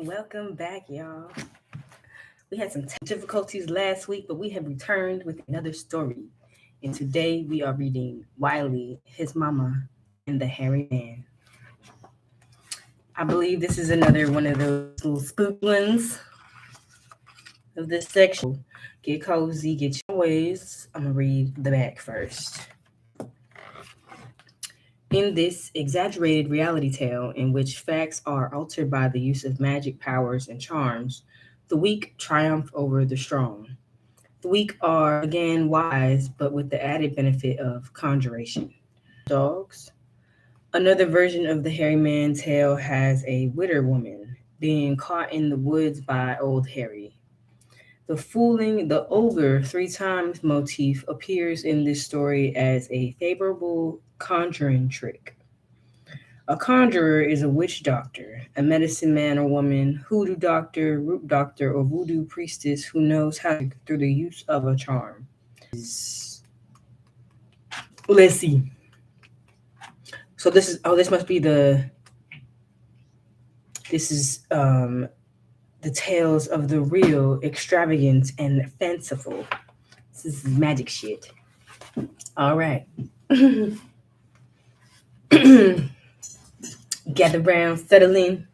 Welcome back, y'all. We had some difficulties last week, but we have returned with another story. And today we are reading Wiley, His Mama, and the Hairy Man. I believe this is another one of those little spook ones of this section. Get cozy, get your ways. I'm going to read the back first. In this exaggerated reality tale, in which facts are altered by the use of magic powers and charms, the weak triumph over the strong. The weak are again wise, but with the added benefit of conjuration. Dogs. Another version of the Hairy Man tale has a widow woman being caught in the woods by old Harry. The fooling the ogre 3 times motif appears in this story as a favorable conjuring trick. A conjurer is a witch doctor, a medicine man or woman, hoodoo doctor, root doctor, or voodoo priestess who knows how to through the use of a charm. Let's see. So this must be this is the tales of the real, extravagant, and fanciful. This is magic shit. All right. Gather round, settle in.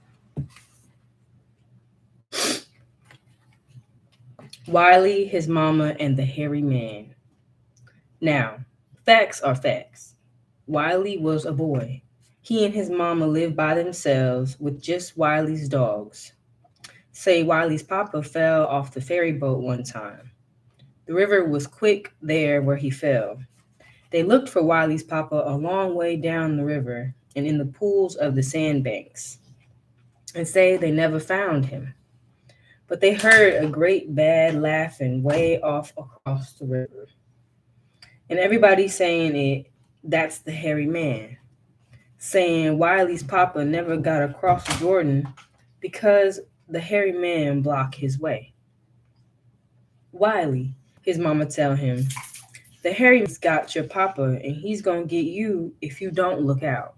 Wiley, his mama, and the hairy man. Now, facts are facts. Wiley was a boy. He and his mama lived by themselves with just Wiley's dogs. Say Wiley's papa fell off the ferry boat one time. The river was quick there where he fell. They looked for Wiley's papa a long way down the river and in the pools of the sandbanks, and say they never found him. But they heard a great bad laughing way off across the river. And everybody saying that's the hairy man, saying Wiley's papa never got across Jordan because the hairy man blocked his way. Wiley, his mama tell him, the hairy man's got your papa and he's gonna get you if you don't look out.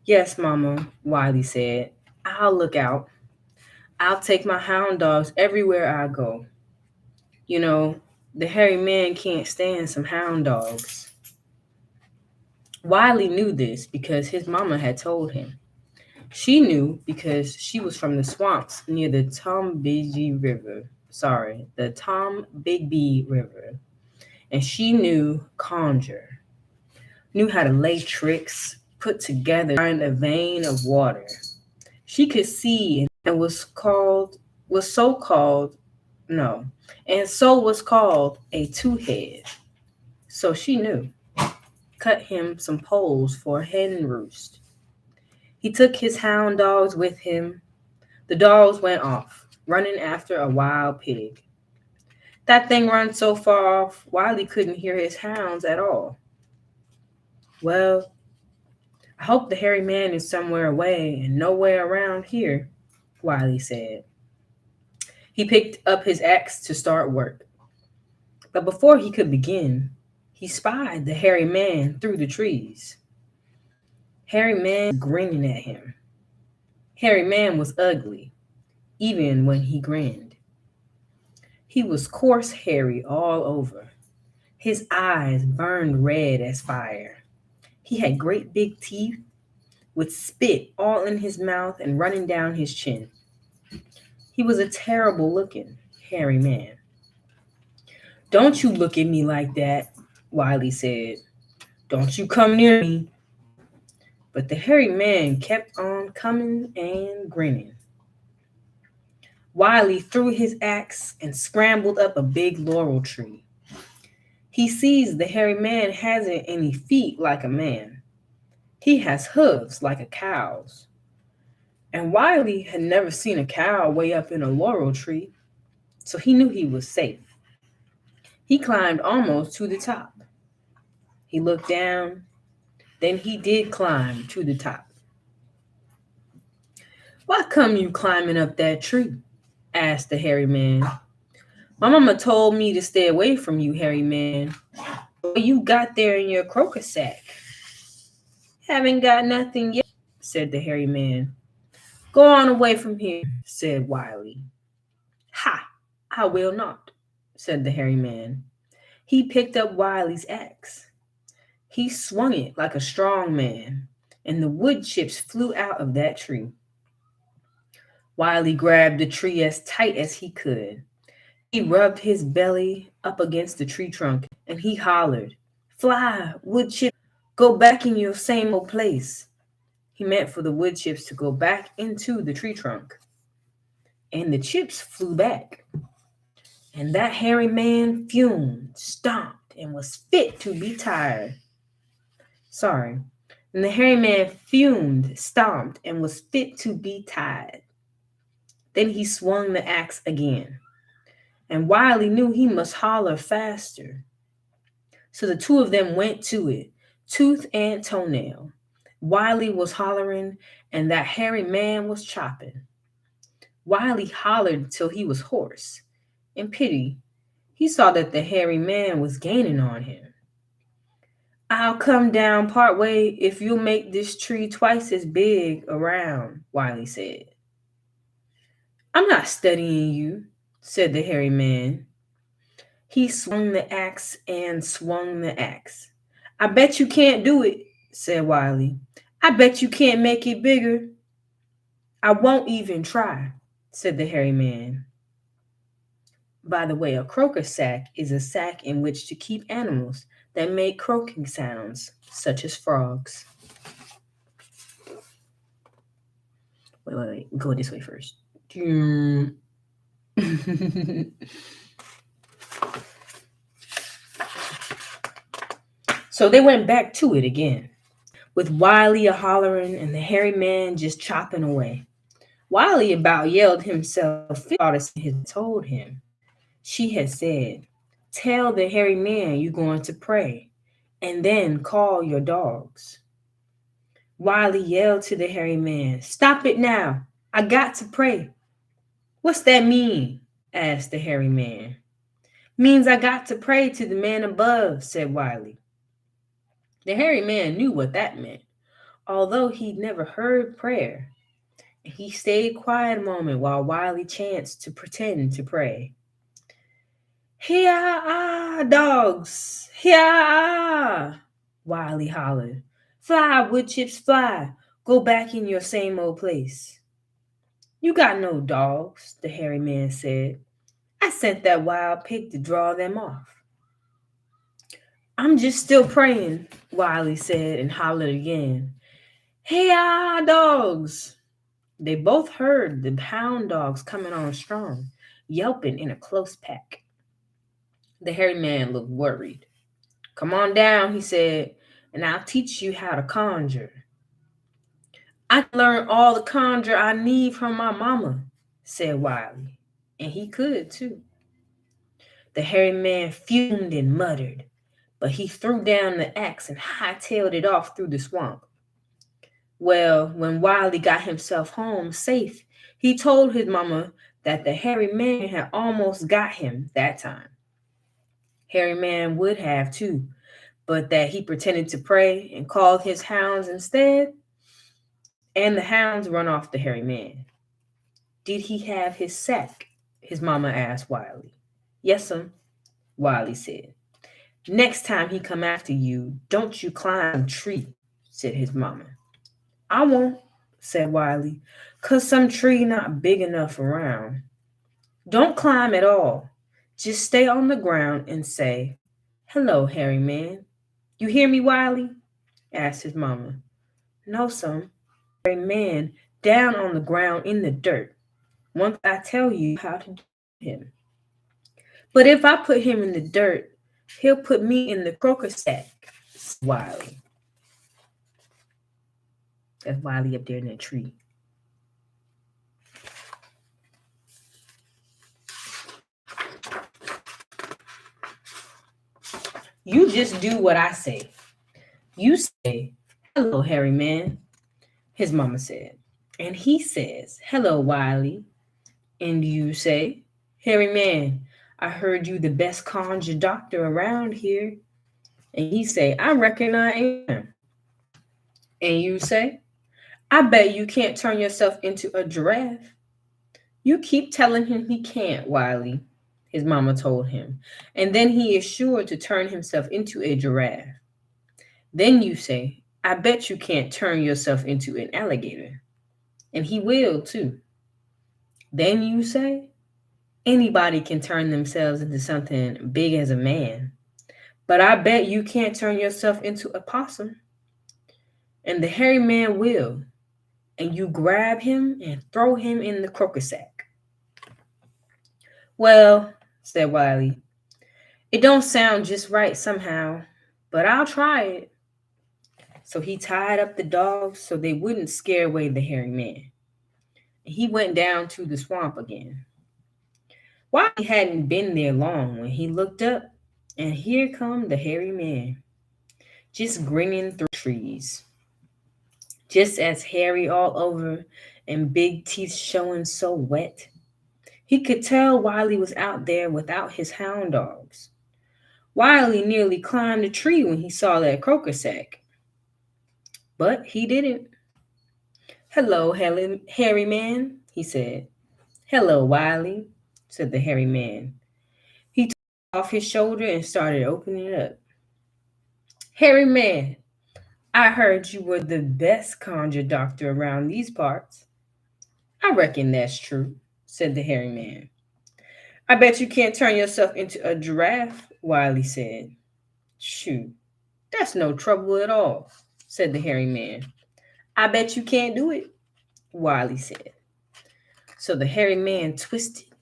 Yes, mama, Wiley said, I'll look out. I'll take my hound dogs everywhere I go. You know, the hairy man can't stand some hound dogs. Wiley knew this because his mama had told him. She knew because she was from the swamps near the Tombigbee River. And she knew conjure, knew how to lay tricks, put together in a vein of water. She could see and was so called a two-head. So she knew. Cut him some poles for a hen roost. He took his hound dogs with him. The dogs went off, running after a wild pig. That thing ran so far off, Wiley couldn't hear his hounds at all. Well, I hope the hairy man is somewhere away and nowhere around here, Wiley said. He picked up his axe to start work. But before he could begin, he spied the hairy man through the trees. Hairy man grinning at him. Hairy man was ugly, even when he grinned. He was coarse hairy all over. His eyes burned red as fire. He had great big teeth with spit all in his mouth and running down his chin. He was a terrible looking hairy man. Don't you look at me like that, Wiley said. Don't you come near me. But the hairy man kept on coming and grinning. Wiley threw his axe and scrambled up a big laurel tree. He sees the hairy man hasn't any feet like a man. He has hooves like a cow's. And Wiley had never seen a cow way up in a laurel tree, so he knew he was safe. He climbed almost to the top. He looked down, then he did climb to the top. Why come you climbing up that tree? Asked the hairy man. My mama told me to stay away from you, hairy man. But you got there in your croaker sack. Haven't got nothing yet, said the hairy man. Go on away from here, said Wiley. Ha! I will not, said the hairy man. He picked up Wiley's axe. He swung it like a strong man, and the wood chips flew out of that tree. Wiley grabbed the tree as tight as he could. He rubbed his belly up against the tree trunk, and he hollered, Fly, wood chip, go back in your same old place. He meant for the wood chips to go back into the tree trunk. And the chips flew back. And that hairy man fumed, stomped, and was fit to be tired. Sorry. And the hairy man fumed, stomped, and was fit to be tied. Then he swung the axe again. And Wiley knew he must holler faster. So the two of them went to it, tooth and toenail. Wiley was hollering, and that hairy man was chopping. Wiley hollered till he was hoarse. In pity, he saw that the hairy man was gaining on him. I'll come down part way if you'll make this tree twice as big around, Wiley said. I'm not studying you, said the hairy man. He swung the axe and swung the axe. I bet you can't do it, said Wiley. I bet you can't make it bigger. I won't even try, said the hairy man. By the way, a croaker sack is a sack in which to keep animals that make croaking sounds, such as frogs. Wait. Go this way first. So they went back to it again, with Wiley a hollering and the hairy man just chopping away. Wiley about yelled himself, Goddess had told him. She had said, tell the hairy man you're going to pray, and then call your dogs. Wiley yelled to the hairy man, stop it now, I got to pray. What's that mean? Asked the hairy man. Means I got to pray to the man above, said Wiley. The hairy man knew what that meant, although he'd never heard prayer. He stayed quiet a moment while Wiley chanced to pretend to pray. Here, dogs! Here! Wiley hollered. Fly, wood chips, fly! Go back in your same old place. You got no dogs, the hairy man said. I sent that wild pig to draw them off. I'm just still praying, Wiley said and hollered again. Hey, dogs! They both heard the hound dogs coming on strong, yelping in a close pack. The hairy man looked worried. Come on down, he said, and I'll teach you how to conjure. I can learn all the conjure I need from my mama, said Wiley, and he could too. The hairy man fumed and muttered, but he threw down the axe and hightailed it off through the swamp. Well, when Wiley got himself home safe, he told his mama that the hairy man had almost got him that time. Hairy man would have too, but that he pretended to pray and called his hounds instead, and the hounds run off the hairy man. Did he have his sack? His mama asked Wiley. Yes'm, Wiley said. Next time he come after you, don't you climb a tree, said his mama. I won't, said Wiley, 'cause some tree not big enough around. Don't climb at all. Just stay on the ground and say, hello, hairy man. You hear me, Wiley? Asked his mama. No, son. Hairy man down on the ground in the dirt. Once I tell you how to do him. But if I put him in the dirt, he'll put me in the croaker sack, said Wiley. That's Wiley up there in that tree. You just do what I say. You say, hello, hairy man, his mama said. And he says, hello, Wiley. And you say, hairy man, I heard you the best conjure doctor around here. And he say, I reckon I am. And you say, I bet you can't turn yourself into a giraffe. You keep telling him he can't, Wiley, his mama told him. And then he is sure to turn himself into a giraffe. Then you say, I bet you can't turn yourself into an alligator. And he will, too. Then you say, anybody can turn themselves into something big as a man. But I bet you can't turn yourself into a possum. And the hairy man will. And you grab him and throw him in the croaker sack. Well, said Wiley, it don't sound just right somehow, but I'll try it. So he tied up the dogs so they wouldn't scare away the hairy man. And he went down to the swamp again. Wiley hadn't been there long when he looked up, and here come the hairy man, just grinning through trees, just as hairy all over and big teeth showing so wet. He could tell Wiley was out there without his hound dogs. Wiley nearly climbed a tree when he saw that croaker sack, but he didn't. Hello, hairy man, he said. Hello, Wiley, said the hairy man. He took off his shoulder and started opening it up. Hairy man, I heard you were the best conjure doctor around these parts. I reckon that's true, said the hairy man. I bet you can't turn yourself into a giraffe, Wiley said. Shoot, that's no trouble at all, said the hairy man. I bet you can't do it, Wiley said. So the hairy man twisted,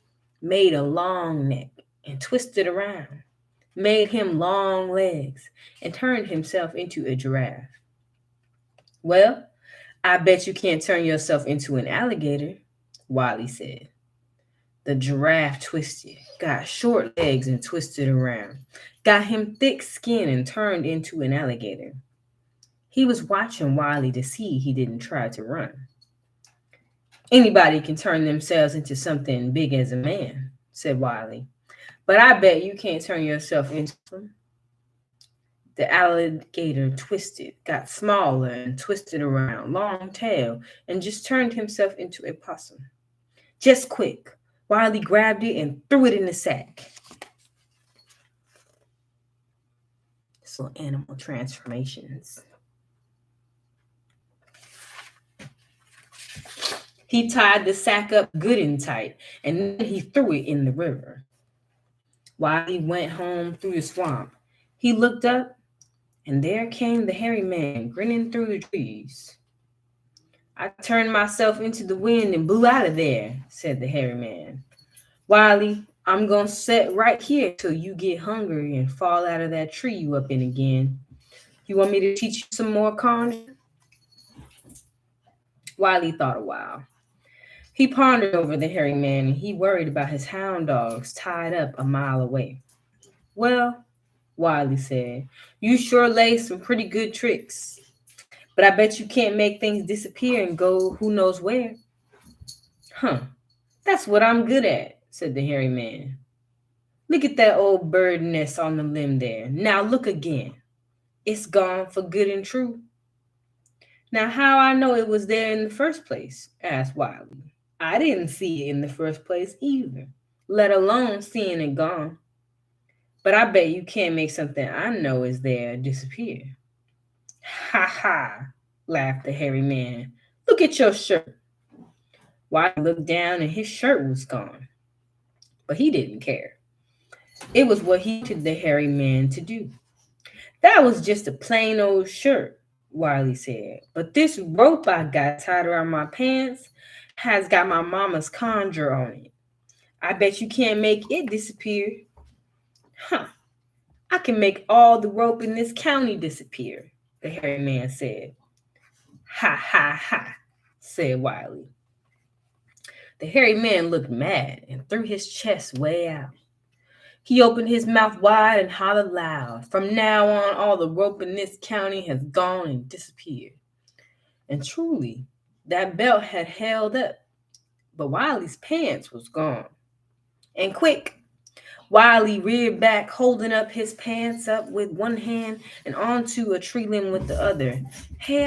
made a long neck, and twisted around, made him long legs, and turned himself into a giraffe. Well, I bet you can't turn yourself into an alligator, Wiley said. The giraffe twisted, got short legs and twisted around, got him thick skin and turned into an alligator. He was watching Wiley to see he didn't try to run. Anybody can turn themselves into something big as a man, said Wiley. But I bet you can't turn yourself into them. The alligator twisted, got smaller and twisted around, long tail, and just turned himself into a possum. Just quick, Wiley grabbed it and threw it in the sack. So animal transformations. He tied the sack up good and tight, and then he threw it in the river. Wiley went home through the swamp. He looked up, and there came the hairy man grinning through the trees. I turned myself into the wind and blew out of there, said the hairy man. Wiley, I'm going to sit right here till you get hungry and fall out of that tree you up in again. You want me to teach you some more conjure? Wiley thought a while. He pondered over the hairy man and he worried about his hound dogs tied up a mile away. Well, Wiley said, you sure lay some pretty good tricks. But I bet you can't make things disappear and go who knows where. Huh, that's what I'm good at, said the hairy man. Look at that old bird nest on the limb there. Now look again. It's gone for good and true. Now how I know it was there in the first place? Asked Wiley. I didn't see it in the first place either, let alone seeing it gone. But I bet you can't make something I know is there disappear. Ha ha, laughed the hairy man. Look at your shirt. Wiley looked down and his shirt was gone. But he didn't care. It was what he wanted the hairy man to do. That was just a plain old shirt, Wiley said. But this rope I got tied around my pants has got my mama's conjure on it. I bet you can't make it disappear. Huh. I can make all the rope in this county disappear, the hairy man said. Ha ha ha, said Wiley. The hairy man looked mad and threw his chest way out. He opened his mouth wide and hollered loud. From now on, all the rope in this county has gone and disappeared. And truly, that belt had held up, but Wiley's pants was gone. And quick, Wiley reared back, holding up his pants up with one hand and onto a tree limb with the other. Hey,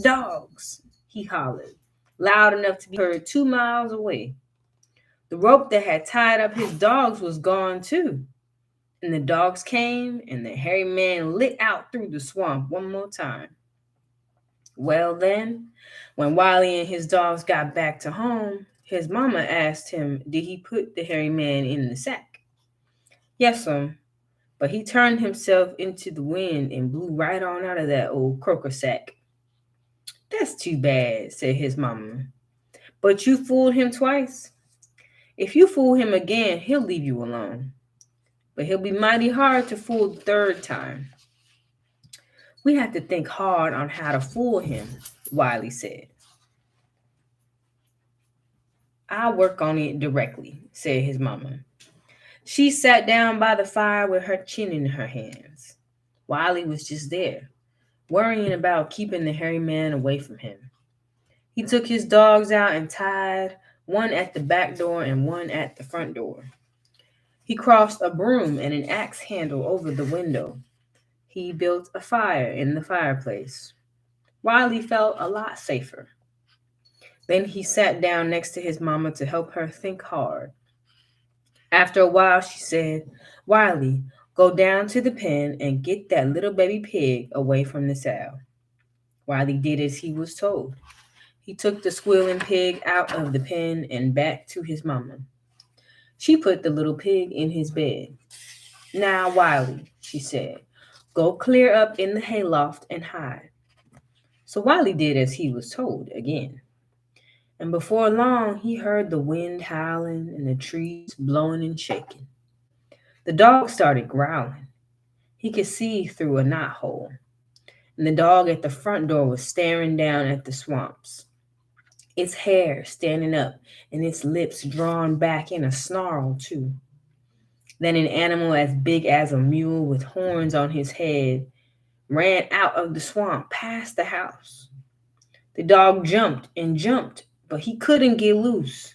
dogs, he hollered, loud enough to be heard 2 miles away. The rope that had tied up his dogs was gone too. And the dogs came, and the hairy man lit out through the swamp one more time. Well, then, when Wiley and his dogs got back to home, his mama asked him, did he put the hairy man in the sack? Yes, but he turned himself into the wind and blew right on out of that old croaker sack. That's too bad, said his mama. But you fooled him twice. If you fool him again, he'll leave you alone. But he'll be mighty hard to fool the third time. We have to think hard on how to fool him, Wiley said. I'll work on it directly, said his mama. She sat down by the fire with her chin in her hands. Wiley was just there, worrying about keeping the hairy man away from him. He took his dogs out and tied one at the back door and one at the front door. He crossed a broom and an axe handle over the window. He built a fire in the fireplace. Wiley felt a lot safer. Then he sat down next to his mama to help her think hard. After a while, she said, Wiley, go down to the pen and get that little baby pig away from the sow. Wiley did as he was told. He took the squealing pig out of the pen and back to his mama. She put the little pig in his bed. Now, Wiley, she said, go clear up in the hayloft and hide. So Wiley did as he was told again. And before long, he heard the wind howling and the trees blowing and shaking. The dog started growling. He could see through a knothole. And the dog at the front door was staring down at the swamps, its hair standing up and its lips drawn back in a snarl, too. Then an animal as big as a mule with horns on his head ran out of the swamp past the house. The dog jumped and jumped, but he couldn't get loose.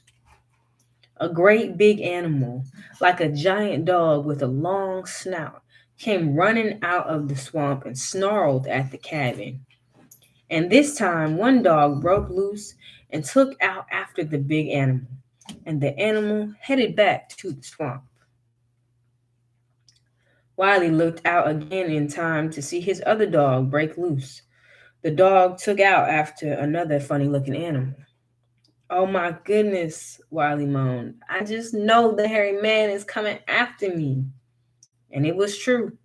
A great big animal, like a giant dog with a long snout, came running out of the swamp and snarled at the cabin. And this time, one dog broke loose and took out after the big animal, and the animal headed back to the swamp. Wiley looked out again in time to see his other dog break loose. The dog took out after another funny-looking animal. Oh my goodness, Wiley moaned. I just know the hairy man is coming after me. And it was true,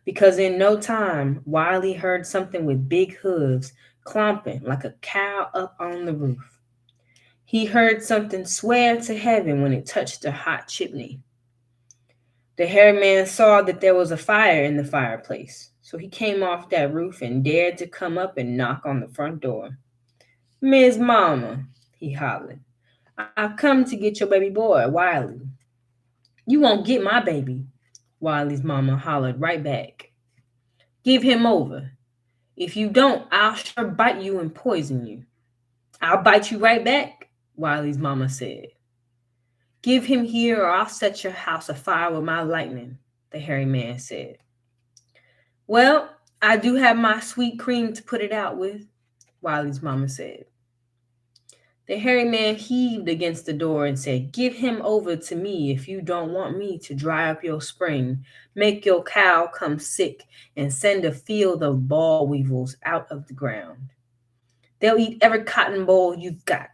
because in no time, Wiley heard something with big hooves clomping like a cow up on the roof. He heard something swear to heaven when it touched a hot chimney. The hairy man saw that there was a fire in the fireplace, so he came off that roof and dared to come up and knock on the front door. Miss Mama, he hollered, I've come to get your baby boy, Wiley. You won't get my baby, Wiley's mama hollered right back. Give him over. If you don't, I'll sure bite you and poison you. I'll bite you right back, Wiley's mama said. Give him here or I'll set your house afire with my lightning, the hairy man said. Well, I do have my sweet cream to put it out with, Wiley's mama said. The hairy man heaved against the door and said, give him over to me if you don't want me to dry up your spring, make your cow come sick, and send a field of ball weevils out of the ground. They'll eat every cotton ball you've got.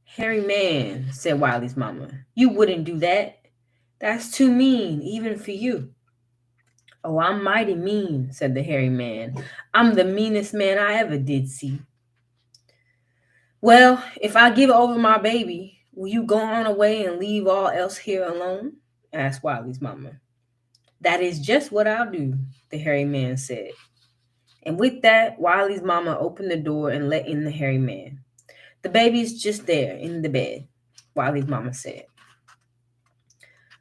Hairy man, said Wiley's mama, you wouldn't do that. That's too mean, even for you. Oh, I'm mighty mean, said the hairy man. I'm the meanest man I ever did see. Well, if I give over my baby, will you go on away and leave all else here alone? Asked Wiley's mama. That is just what I'll do, the hairy man said. And with that, Wiley's mama opened the door and let in the hairy man. The baby's just there in the bed, Wiley's mama said.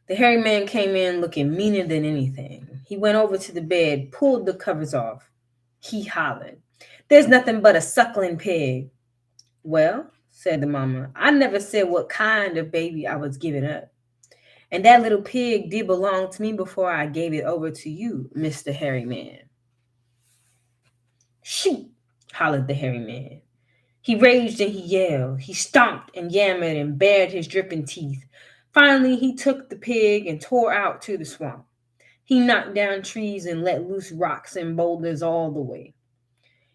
The hairy man came in looking meaner than anything. He went over to the bed, pulled the covers off. He hollered, there's nothing but a suckling pig. Well, said the mama, I never said what kind of baby I was giving up. And that little pig did belong to me before I gave it over to you, Mr. Hairy Man. Shoot, hollered the hairy man. He raged and he yelled. He stomped and yammered and bared his dripping teeth. Finally, he took the pig and tore out to the swamp. He knocked down trees and let loose rocks and boulders all the way.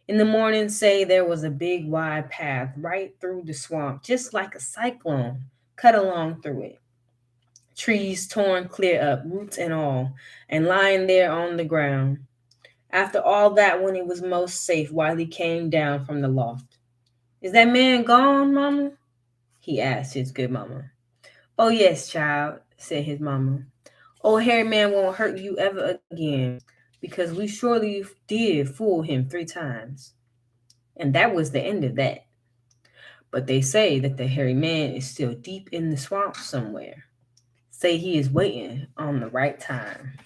In the morning, say there was a big wide path right through the swamp, just like a cyclone, cut along through it. Trees torn clear up, roots and all, and lying there on the ground. After all that, when it was most safe, Wiley came down from the loft. Is that man gone, Mama? He asked his good mama. Oh, yes, child, said his mama. Old hairy man won't hurt you ever again, because we surely did fool him 3 times. And that was the end of that. But they say that the hairy man is still deep in the swamp somewhere. Say he is waiting on the right time.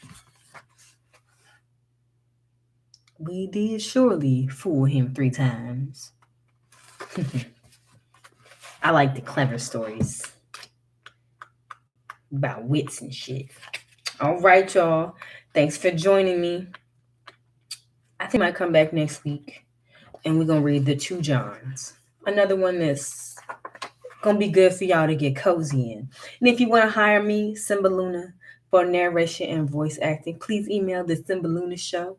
We did surely fool him 3 times. I like the clever stories about wits and shit. All right, y'all. Thanks for joining me. I think I might come back next week and we're going to read the 2 Johns. Another one that's going to be good for y'all to get cozy in. And if you want to hire me, Symba Luna, for narration and voice acting, please email the Symba Luna Show.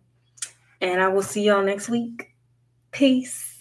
And I will see y'all next week. Peace.